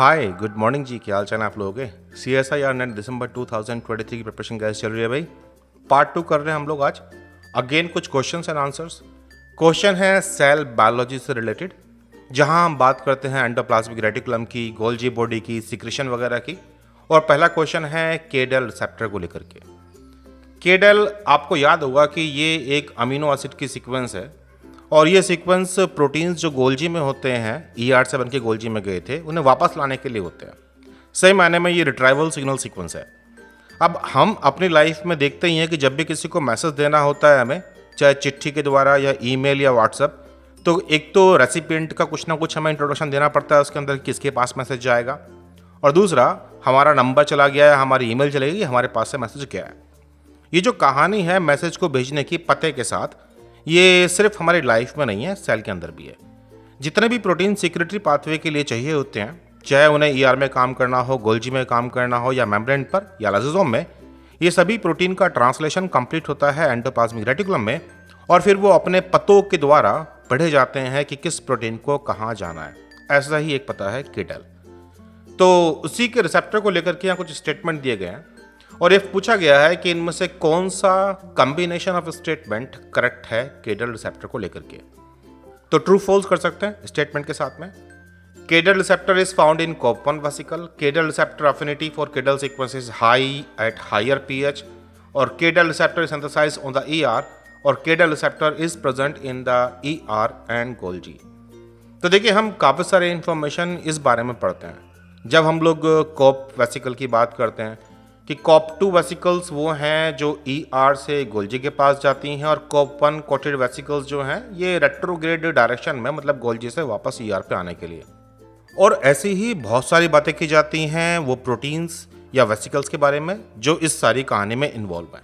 Hi good morning जी, क्या हाल चाल है आप लोगों के। CSIR नेट दिसंबर 2023 की प्रिपरेशन कैसे चल रही है भाई। पार्ट 2 कर रहे हैं हम लोग आज। अगेन कुछ क्वेश्चंस एंड आंसर्स। क्वेश्चन है सेल बायोलॉजी से रिलेटेड, जहां हम बात करते हैं एंडोप्लाज्मिक रेटिकुलम की, गोल्जी बॉडी की, सिक्रेशन वगैरह की। और पहला क्वेश्चन है केडल रिसेप्टर को लेकर के। केडल आपको याद होगा कि ये एक अमीनो एसिड की सीक्वेंस है और ये सीक्वेंस प्रोटीन्स जो गोल्जी में होते हैं, ER से बन के गोल्जी में गए थे, उन्हें वापस लाने के लिए होते हैं। सही मायने में ये रिट्राइवल सिग्नल सीक्वेंस है। अब हम अपनी लाइफ में देखते ही हैं कि जब भी किसी को मैसेज देना होता है हमें, चाहे चिट्ठी के द्वारा या ईमेल या व्हाट्सएप, तो एक तो रेसिपिएंट का कुछ ना कुछ हमें इंट्रोडक्शन देना पड़ता है उसके अंदर, किसके पास मैसेज जाएगा, और दूसरा हमारा नंबर चला गया है, हमारी ईमेल चलेगी, हमारे पास से मैसेज क्या है। ये जो कहानी है मैसेज को भेजने की पते के साथ, ये सिर्फ हमारी लाइफ में नहीं है, सेल के अंदर भी है। जितने भी प्रोटीन सिक्रेटरी पाथवे के लिए चाहिए होते हैं, चाहे उन्हें ER में काम करना हो, गोल्जी में काम करना हो, या मेम्ब्रेन पर या लाइसोसोम में, ये सभी प्रोटीन का ट्रांसलेशन कंप्लीट होता है एंडोप्लाज्मिक रेटिकुलम में, और फिर वो अपने पतों के द्वारा पढ़े जाते हैं कि किस प्रोटीन को कहाँ जाना है। ऐसा ही एक पता है केडल। तो उसी के रिसेप्टर को लेकर के यहाँ कुछ स्टेटमेंट दिए गए हैं और ये पूछा गया है कि इनमें से कौन सा कॉम्बिनेशन ऑफ स्टेटमेंट करेक्ट है केडल रिसेप्टर को लेकर के। तो ट्रू फॉल्स कर सकते हैं स्टेटमेंट के साथ में। KDEL receptor is found in COP1 vesicle. KDEL receptor affinity for KDEL sequence is high at higher pH, और KDEL receptor is synthesized on the ER, और KDEL receptor is present in the ER and Golgi. तो देखिए, हम काफ़ी सारे information इस बारे में पढ़ते हैं जब हम लोग COP वेसिकल की बात करते हैं कि COP2 वेसिकल्स वो हैं जो ER से गोल्जी के पास जाती हैं, और COP1 कोटेड वेसिकल्स जो हैं ये रेट्रोग्रेड डायरेक्शन में, मतलब गोल्जी से वापस ER पे आने के लिए। और ऐसी ही बहुत सारी बातें की जाती हैं वो प्रोटीन्स या वेसिकल्स के बारे में जो इस सारी कहानी में इन्वॉल्व हैं।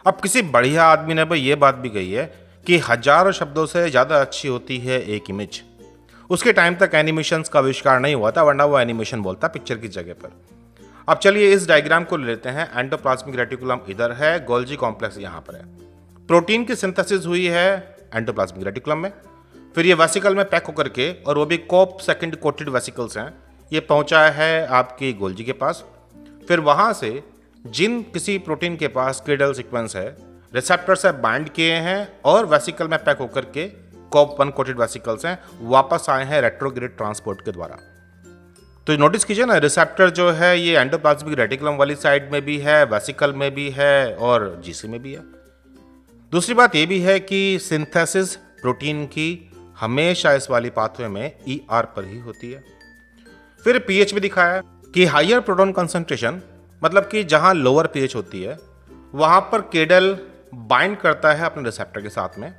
अब किसी बढ़िया आदमी ने भाई ये बात भी कही है कि हजारों शब्दों से ज़्यादा अच्छी होती है एक इमेज। उसके टाइम तक एनिमेशंस का आविष्कार नहीं हुआ था, वरना वो एनिमेशन बोलता पिक्चर की जगह पर। अब चलिए इस डायग्राम को ले लेते हैं। एंडोप्लाज्मिक रेटिकुलम इधर है, गोल्जी कॉम्प्लेक्स यहाँ पर है। प्रोटीन की सिंथेसिस हुई है एंडोप्लाज्मिक रेटिकुलम में, फिर ये वेसिकल में पैक होकर के, और वो भी COP सेकंड कोटेड वेसिकल्स हैं, ये पहुँचा है आपकी गोल्जी के पास। फिर वहाँ से जिन किसी प्रोटीन के पास केडल सीक्वेंस है, रिसेप्टर से बाइंड किए हैं और वेसिकल में पैक होकर के COP1 कोटेड वेसिकल्स हैं, वापस आए हैं रेट्रोग्रेड ट्रांसपोर्ट के द्वारा। तो नोटिस कीजिए ना, रिसेप्टर जो है ये एंडोप्लाज्मिक रेटिकुलम वाली साइड में भी है, वेसिकल में भी है, और GC में भी है। दूसरी बात ये भी है कि सिंथेसिस प्रोटीन की हमेशा इस वाली पाथवे में ER पर ही होती है। फिर pH भी दिखाया है कि हायर प्रोटॉन कंसंट्रेशन, मतलब कि जहां लोअर pH होती है वहां पर केडल बाइंड करता है अपने रिसेप्टर के साथ में,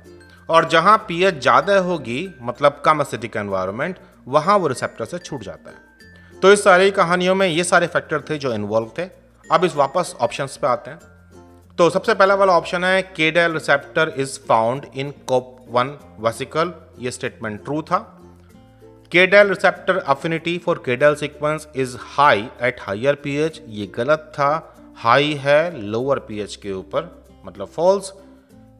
और जहां pH ज़्यादा होगी, मतलब कम एसिडिक एनवायरनमेंट, वहां वो रिसेप्टर से छूट जाता है। तो इस सारी कहानियों में ये सारे फैक्टर थे जो इन्वॉल्व थे। अब इस वापस ऑप्शंस पे आते हैं। तो सबसे पहला वाला ऑप्शन है KDEL receptor is found in COP1 vesicle. ये स्टेटमेंट ट्रू था। KDEL receptor affinity for KDEL sequence is high at higher pH, ये गलत था। हाई है लोअर pH के ऊपर, मतलब false.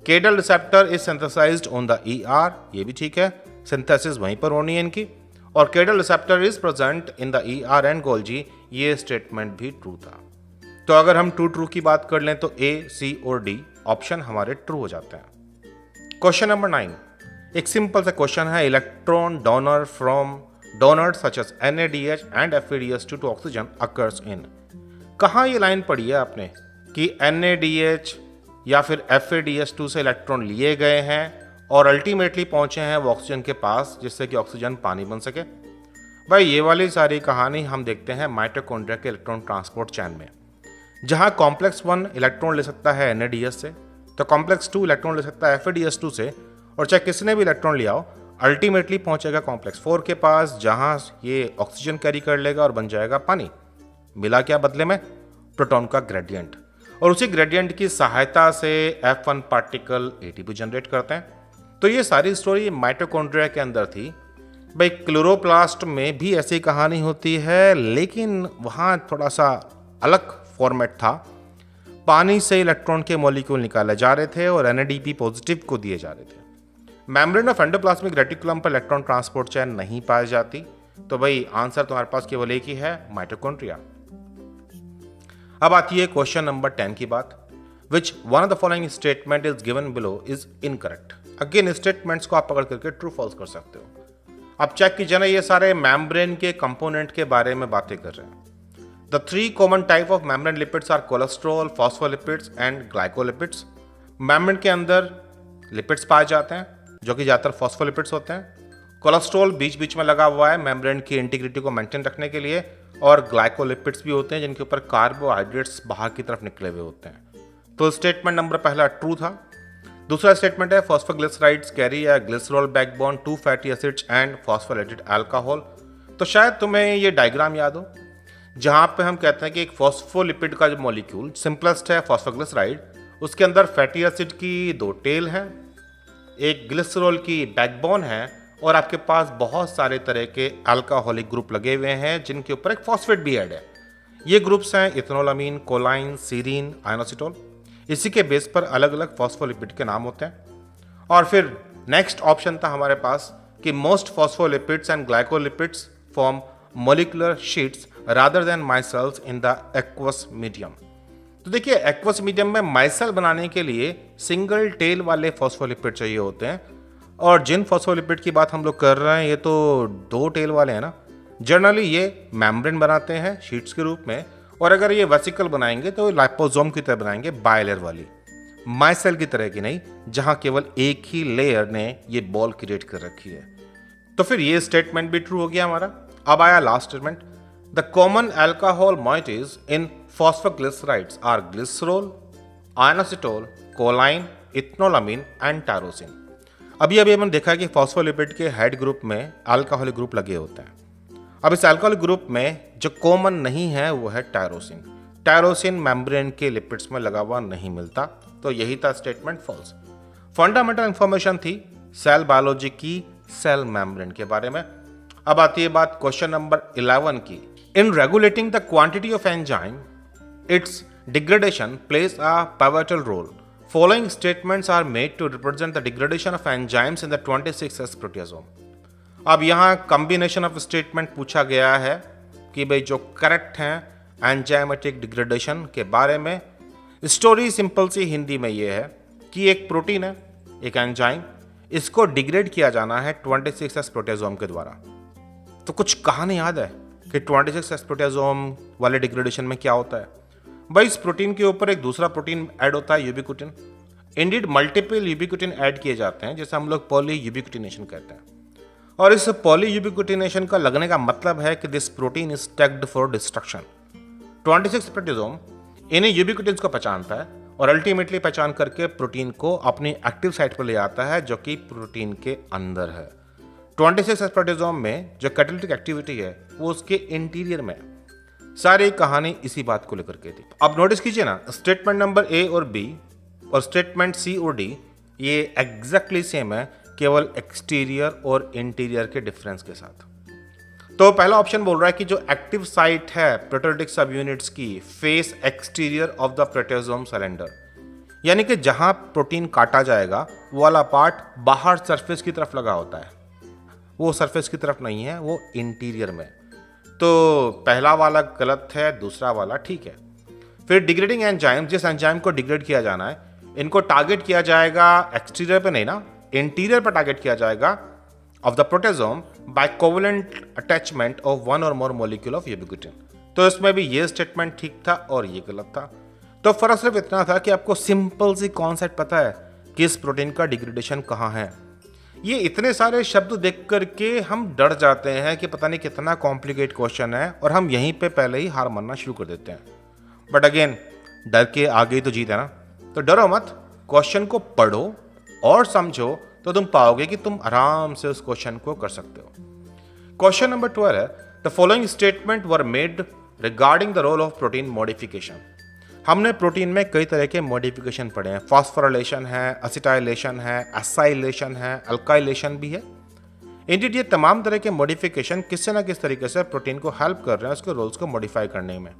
KDEL receptor is synthesized on the ER, ये भी ठीक है, सिंथेसिस वहीं पर होनी है इनकी। और KDEL receptor is present in the ER and Golgi, ये स्टेटमेंट भी ट्रू था। तो अगर हम ट्रू की बात कर लें तो A, C और D ऑप्शन हमारे ट्रू हो जाते हैं। क्वेश्चन नंबर 9 एक सिंपल सा क्वेश्चन है। Electron donor from donor such as NADH and FADH2 to oxygen occurs in. कहाँ ये लाइन पढ़ी है आपने कि NADH या फिर FADH2 से इलेक्ट्रॉन लिए गए हैं और अल्टीमेटली पहुंचे हैं वो ऑक्सीजन के पास, जिससे कि ऑक्सीजन पानी बन सके। भाई ये वाली सारी कहानी हम देखते हैं माइटोकॉन्ड्रिया के इलेक्ट्रॉन ट्रांसपोर्ट चैन में, जहां कॉम्प्लेक्स 1 इलेक्ट्रॉन ले सकता है NADH से, तो कॉम्प्लेक्स 2 इलेक्ट्रॉन ले सकता है FADH2 से, और चाहे किसने भी इलेक्ट्रॉन लिया हो, अल्टीमेटली पहुंचेगा कॉम्प्लेक्स 4 के पास, जहां ये ऑक्सीजन कैरी कर लेगा और बन जाएगा पानी। मिला क्या बदले में? प्रोटॉन का ग्रेडियंट, और उसी ग्रेडियंट की सहायता से F1 पार्टिकल ATP जनरेट करते हैं। तो ये सारी स्टोरी माइटोकॉन्ड्रिया के अंदर थी। भाई क्लोरोप्लास्ट में भी ऐसी कहानी होती है, लेकिन वहाँ थोड़ा सा अलग फॉर्मेट था। पानी से इलेक्ट्रॉन के मॉलिक्यूल निकाले जा रहे थे और NADP पॉजिटिव को दिए जा रहे थे। मेम्ब्रेन ऑफ एंडोप्लाज्मिक रेटिकुलम पर इलेक्ट्रॉन ट्रांसपोर्ट चेन नहीं पाई जाती, तो भाई आंसर तुम्हारे पास केवल एक ही है, माइटोकॉन्ड्रिया। अब आती है क्वेश्चन नंबर 10 की बात। Which one of the following statement is given below is incorrect. Again statements को आप पकड़ करके ट्रू फॉल्स कर सकते हो। अब चेक कीजिए ना, ये सारे मेम्ब्रेन के कंपोनेंट के बारे में बातें कर रहे हैं। The 3 common type of membrane lipids are cholesterol, phospholipids and glycolipids. Membrane के अंदर लिपिड्स पाए जाते हैं जो कि ज़्यादातर फॉस्फोलिपिड्स होते हैं। कोलेस्ट्रॉल बीच बीच में लगा हुआ है मेम्ब्रेन की इंटीग्रिटी को मेंटेन रखने के लिए, और ग्लाइकोलिपिड्स भी होते हैं जिनके ऊपर कार्बोहाइड्रेट्स बाहर की तरफ निकले हुए होते हैं। तो स्टेटमेंट नंबर पहला ट्रू था। दूसरा स्टेटमेंट है phosphoglycerides carry a glycerol backbone, 2 fatty acids and phosphorylated alcohol. तो शायद तुम्हें ये डायग्राम याद हो जहां पे हम कहते हैं कि एक फॉस्फोलिपिड का जो मॉलिक्यूल सिंपलेस्ट है फॉस्फोग्लिसराइड, उसके अंदर फैटी एसिड की 2 टेल हैं, एक ग्लिसरॉल की बैकबोन है, और आपके पास बहुत सारे तरह के अल्कोहलिक ग्रुप लगे हुए हैं जिनके ऊपर एक फॉस्फेट भी ऐड है। ये ग्रुप्स हैं इथेनोलामीन, कोलाइन, सीरीन, आयनोसिटोल। इसी के बेस पर अलग अलग फॉस्फोलिपिड के नाम होते हैं। और फिर नेक्स्ट ऑप्शन था हमारे पास कि most phospholipids and glycolipids form molecular sheets rather than micelles in the aqueous medium. तो देखिए, एक्वस मीडियम में माइसेल बनाने के लिए सिंगल टेल वाले फॉस्फोलिपिड चाहिए होते हैं, और जिन फॉस्फोलिपिड की बात हम लोग कर रहे हैं ये तो 2 टेल वाले हैं ना। जनरली ये मेम्ब्रेन बनाते हैं शीट्स के रूप में, और अगर ये वेसिकल बनाएंगे तो लाइपोसोम की तरह बनाएंगे, बायलेयर वाली, माइसेल की तरह की नहीं, जहां केवल एक ही लेयर ने ये बॉल क्रिएट कर रखी है। तो फिर ये स्टेटमेंट भी ट्रू हो गया हमारा। अब आया last statement. The common alcohol moieties in phosphoglycerides are glycerol, inositol, choline, ethanolamine and tyrosine. अभी हमने देखा कि फॉस्फोलिपिड के हेड ग्रुप में अल्कोहलिक ग्रुप लगे होते हैं। अब इस अल्कोहलिक ग्रुप में जो कॉमन नहीं है वो है टायरोसिन। टायरोसिन मेम्ब्रेन के लिपिड्स में लगा हुआ नहीं मिलता। तो यही था स्टेटमेंट फॉल्स। फंडामेंटल इंफॉर्मेशन थी सेल बायोलॉजी की, सेल मेम्ब्रेन के बारे में। अब आती है बात क्वेश्चन नंबर 11 की। In regulating the quantity of enzyme, its degradation plays a pivotal role. Following statements are made to represent the degradation of enzymes in the 26S proteasome. अब यहाँ कॉम्बिनेशन ऑफ स्टेटमेंट पूछा गया है कि भाई जो correct हैं एंजाइमेटिक डिग्रेडेशन के बारे में। स्टोरी सिंपल सी हिंदी में ये है कि एक प्रोटीन है, एक एंजाइम, इसको डिग्रेड किया जाना है 26S प्रोटेसोम के द्वारा। तो कुछ कहानी याद है कि 26S प्रोटेसोम वाले डिग्रेडेशन में क्या होता है? भाई इस प्रोटीन के ऊपर एक दूसरा प्रोटीन ऐड होता है, यूबिक्विटिन। इंडीड मल्टीपल यूबिक्विटिन ऐड किए जाते हैं, जिसे हम लोग पॉली यूबिक्विटिनेशन कहते हैं। और इस पॉली यूबिक्विटिनेशन का लगने का मतलब है कि this protein is tagged for destruction. 26 प्रोटेसोम इन्हें यूबिक्विटिन्स को पहचानता है और अल्टीमेटली पहचान करके प्रोटीन को अपनी एक्टिव साइट पर ले आता है जो कि प्रोटीन के अंदर है। 26S प्रोटेसोम में जो कैटालिटिक एक्टिविटी है वो उसके इंटीरियर में। सारी कहानी इसी बात को लेकर के थी। अब नोटिस कीजिए ना, स्टेटमेंट नंबर ए और बी और स्टेटमेंट सी और डी ये एग्जैक्टली सेम है, केवल एक्सटीरियर और इंटीरियर के डिफरेंस के साथ। तो पहला ऑप्शन बोल रहा है कि जो एक्टिव साइट है प्रोटोटिक सब यूनिट्स की face exterior of the proteasome cylinder, यानी कि जहां प्रोटीन काटा जाएगा वो वाला पार्ट बाहर सरफेस की तरफ लगा होता है, वो सरफेस की तरफ नहीं है, वो इंटीरियर में। तो पहला वाला गलत है, दूसरा वाला ठीक है। फिर डिग्रेडिंग एंजाइम, जिस एंजाइम को डिग्रेड किया जाना है इनको टारगेट किया जाएगा एक्सटीरियर पे नहीं ना, इंटीरियर पर टारगेट किया जाएगा of the proteasome by covalent attachment of one और मोर मॉलिक्यूल ऑफ यूबिक्विटिन। तो इसमें भी ये स्टेटमेंट ठीक था और ये गलत था। तो फर्क सिर्फ इतना था कि आपको सिंपल सी कॉन्सेप्ट पता है कि इस प्रोटीन का डिग्रेडेशन कहाँ है। ये इतने सारे शब्द देख करके हम डर जाते हैं कि पता नहीं कितना कॉम्प्लिकेट क्वेश्चन है और हम यहीं पे पहले ही हार मानना शुरू कर देते हैं। बट अगेन, डर के आगे तो जीत है ना। तो डरो मत, क्वेश्चन को पढ़ो और समझो तो तुम पाओगे कि तुम आराम से उस क्वेश्चन को कर सकते हो। क्वेश्चन नंबर 12 है, the following statement were made regarding the role of protein modification. हमने प्रोटीन में कई तरह के मॉडिफिकेशन पढ़े हैं। फॉस्फोराइलेशन है, एसिटाइलेशन है, एसाइलेशन है, अल्काइलेशन भी है। इंडिड ये तमाम तरह के मॉडिफिकेशन किसी ना किस तरीके से प्रोटीन को हेल्प कर रहे हैं उसके रोल्स को मॉडिफाई करने में।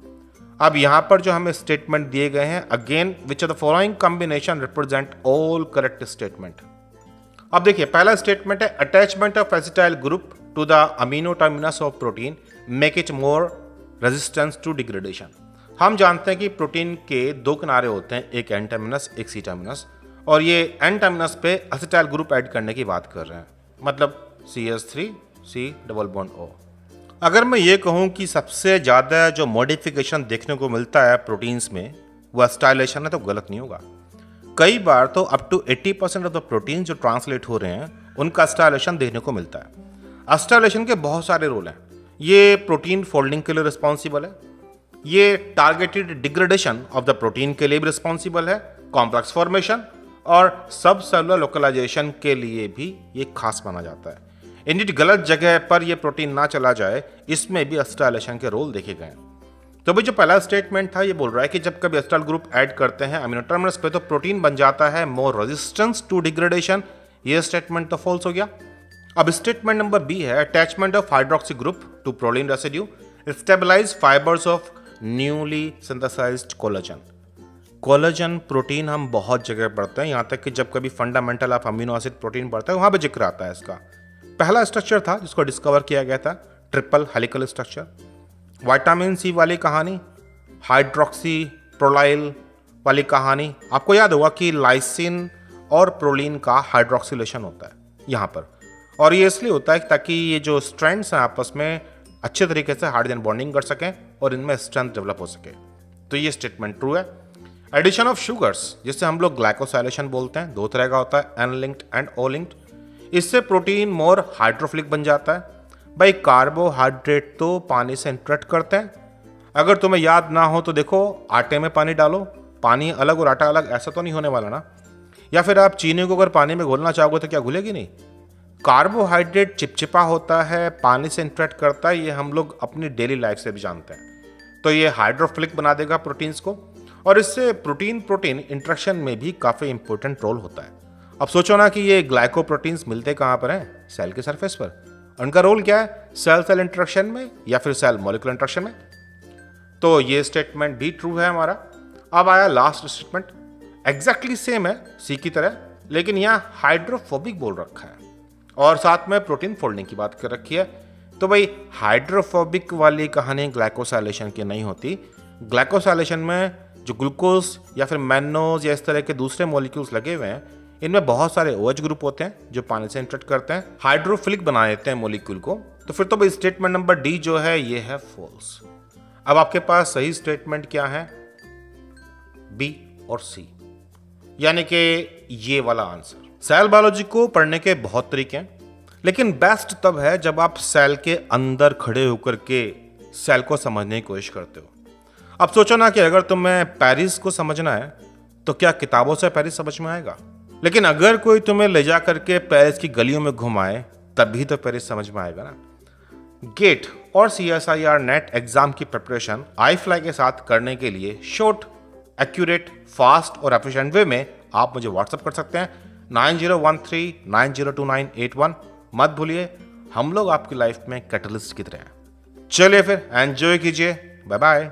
अब यहाँ पर जो हमें स्टेटमेंट दिए गए हैं, again which of the following combination represent all correct statement. अब देखिए, पहला स्टेटमेंट है attachment of acetyl group to the amino terminus of protein make it more resistance to degradation. हम जानते हैं कि प्रोटीन के दो किनारे होते हैं, एक एन टर्मिनस एक सी टर्मिनस, और ये एन टर्मिनस पे एसिटाइल ग्रुप ऐड करने की बात कर रहे हैं, मतलब CH3C डबल बॉन्ड O। अगर मैं ये कहूँ कि सबसे ज़्यादा जो मॉडिफिकेशन देखने को मिलता है प्रोटीन्स में वो एसिटाइलेशन है, तो गलत नहीं होगा। कई बार तो up to 80% of the protein जो ट्रांसलेट हो रहे हैं उनका एसिटाइलेशन देखने को मिलता है। एसिटाइलेशन के बहुत सारे रोल हैं। ये प्रोटीन फोल्डिंग के लिए रिस्पॉन्सिबल है, ये targeted degradation of the protein के लिए भी रिस्पॉन्सिबल है, कॉम्प्लेक्स फॉर्मेशन और सब सेलुलर लोकलाइजेशन के लिए भी ये खास माना जाता है। इंडिट गलत जगह पर ये प्रोटीन ना चला जाए, इसमें भी एसिटाइलेशन के रोल देखे गए हैं। तो भाई जो पहला स्टेटमेंट था ये बोल रहा है कि जब कभी एसिटाइल ग्रुप ऐड करते हैं अमीनो टर्मिनस पे तो प्रोटीन बन जाता है मोर रेजिस्टेंस टू डिग्रेडेशन। ये स्टेटमेंट तो फॉल्स हो गया। अब स्टेटमेंट नंबर बी है attachment of hydroxy group to proline residue stabilize fibers of newly synthesized collagen. Collagen protein हम बहुत जगह पढ़ते हैं, यहाँ तक कि जब कभी fundamental of amino acid protein पढ़ते हैं वहाँ पे जिक्र आता है इसका। पहला स्ट्रक्चर था जिसको डिस्कवर किया गया था triple helical structure. Vitamin C वाली कहानी, हाइड्रोक्सी प्रोलाइल वाली कहानी, आपको याद होगा कि लाइसिन और प्रोलीन का हाइड्रोक्सिलेशन होता है यहाँ पर, और ये इसलिए होता है ताकि ये जो स्ट्रैंड्स हैं आपस में अच्छे तरीके से हाइड्रोजन बॉन्डिंग कर सकें और इनमें स्ट्रेंथ डेवलप हो सके। तो ये स्टेटमेंट ट्रू है। एडिशन ऑफ शुगर्स जिसे हम लोग ग्लाइकोसाइलेशन बोलते हैं, दो तरह का होता है, N linked and O linked. इससे प्रोटीन मोर हाइड्रोफिलिक बन जाता है। भाई कार्बोहाइड्रेट तो पानी से इंटरेक्ट करते हैं। अगर तुम्हें याद ना हो तो देखो, आटे में पानी डालो, पानी अलग और आटा अलग ऐसा तो नहीं होने वाला ना। या फिर आप चीनी को अगर पानी में घोलना चाहोगे तो क्या घुलेगी नहीं। कार्बोहाइड्रेट चिपचिपा होता है, पानी से इंटरेक्ट करता है, ये हम लोग अपनी डेली लाइफ से भी जानते हैं। तो ये हाइड्रोफिलिक बना देगा प्रोटीन्स को, और इससे प्रोटीन प्रोटीन इंटरेक्शन में भी काफ़ी इंपॉर्टेंट रोल होता है। अब सोचो ना कि ये ग्लाइकोप्रोटीन्स मिलते कहाँ पर हैं, सेल के सरफेस पर। उनका रोल क्या है, सेल सेल इंटरेक्शन में या फिर सेल मॉलिक्यूलर इंटरेक्शन में। तो ये स्टेटमेंट भी ट्रू है हमारा। अब आया लास्ट स्टेटमेंट, एग्जैक्टली सेम है सी की तरह, लेकिन यहाँ हाइड्रोफोबिक बोल रखा है और साथ में प्रोटीन फोल्डिंग की बात कर रखी है। तो भाई हाइड्रोफोबिक वाली कहानी ग्लाइकोसाइलेशन की नहीं होती। ग्लाइकोसाइलेशन में जो ग्लूकोज या फिर मैनोज या इस तरह के दूसरे मॉलिक्यूल्स लगे हुए हैं, इनमें बहुत सारे OH ग्रुप होते हैं जो पानी से इंटरेक्ट करते हैं, हाइड्रोफिलिक बना देते हैं मॉलिक्यूल को। तो फिर तो भाई स्टेटमेंट नंबर डी जो है ये है फॉल्स। अब आपके पास सही स्टेटमेंट क्या है, बी और सी, यानी कि ये वाला आंसर। सेल बायोलॉजी को पढ़ने के बहुत तरीके हैं, लेकिन बेस्ट तब है जब आप सेल के अंदर खड़े होकर के सेल को समझने की कोशिश करते हो। अब सोचो ना कि अगर तुम्हें पेरिस को समझना है तो क्या किताबों से पेरिस समझ में आएगा, लेकिन अगर कोई तुम्हें ले जा करके पेरिस की गलियों में घुमाए तभी तो पेरिस समझ में आएगा ना। गेट और CSIR नेट एग्जाम की प्रिपरेशन iFly के साथ करने के लिए शॉर्ट, एक्यूरेट, फास्ट और एफिशिएंट वे में आप मुझे व्हाट्सएप कर सकते हैं 9013902981। मत भूलिए, हम लोग आपकी लाइफ में कैटलिस्ट की तरह हैं। चलिए फिर एंजॉय कीजिए, बाय बाय।